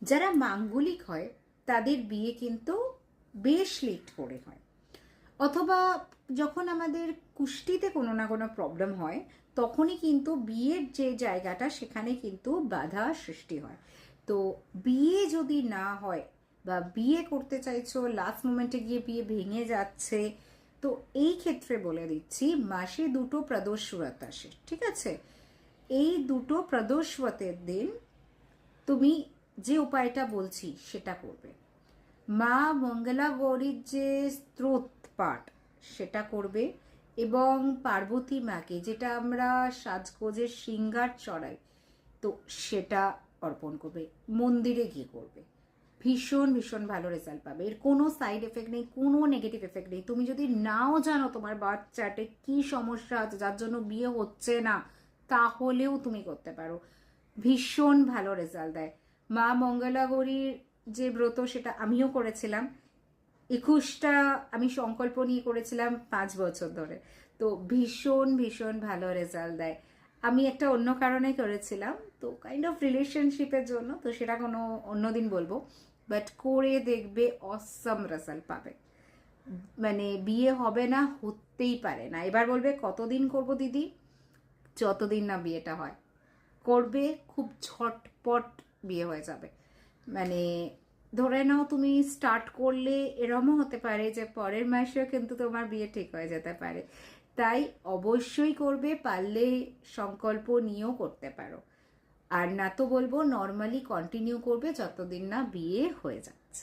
যারা মাঙ্গলিক হয় তাদের বিয়ে কিন্তু বেশ লেট করে হয়, অথবা যখন আমাদের কুষ্টিতে কোনো না কোনো প্রবলেম হয় তখনই কিন্তু বিয়ের যে জায়গাটা সেখানে কিন্তু বাধা সৃষ্টি হয়। তো বিয়ে যদি না হয় বা বিয়ে করতে চাইছো লাস্ট মোমেন্টে গিয়ে বিয়ে ভেঙে যাচ্ছে, তো এই ক্ষেত্রে বলে দিচ্ছি মাসে দুটো প্রদোষ ব্রত আসে, ঠিক আছে? এই দুটো প্রদোষ ব্রতের দিন তুমি যে উপায়টা বলছি সেটা করবে। মা মঙ্গলা গৌরীর যে স্তোত্র পাঠ সেটা করবে, এবং পার্বতী মাকে যেটা আমরা সাজগোজের শৃঙ্গার চড়াই তো সেটা অর্পণ করবে, মন্দিরে গিয়ে করবে। ভীষণ ভীষণ ভালো রেজাল্ট পাবে। এর কোনো সাইড এফেক্ট নেই, কোনো নেগেটিভ এফেক্ট নেই। তুমি যদি নাও জানো তোমার বার্থ চার্টে কি সমস্যা আছে যার জন্য বিয়ে হচ্ছে না, তাহলেও তুমি করতে পারো, ভীষণ ভালো রেজাল্ট দেয়। মা মঙ্গলা গৌরীর যে ব্রত সেটা আমিও করেছিলাম, 21টা আমি সংকল্প নিয়ে করেছিলাম 5 বছর ধরে, তো ভীষণ ভীষণ ভালো রেজাল্ট দেয়। আমি একটা অন্য কারণে করেছিলাম, তো কাইন্ড অফ রিলেশনশিপের জন্য, তো সেটা কোনো অন্যদিন বলবো, বাট করে দেখবে অসম রেজাল্ট পাবে। মানে বিয়ে হবে না হতেই পারে না। এবার বলবে কতদিন করব দিদি? যতদিন না বিয়েটা হয় করবে, খুব ঝটপট বিয়ে হয়ে যাবে। মানে ধরে নাও তুমি স্টার্ট করলে এরমও হতে পারে যে পরের মাসেও কিন্তু তোমার বিয়ে ঠিক হয়ে যেতে পারে। তাই অবশ্যই করবে, পারলে সংকল্প নিয়েও করতে পারো, আর না তো বলবো নর্মালি কন্টিনিউ করবে যতদিন না বিয়ে হয়ে যাচ্ছে।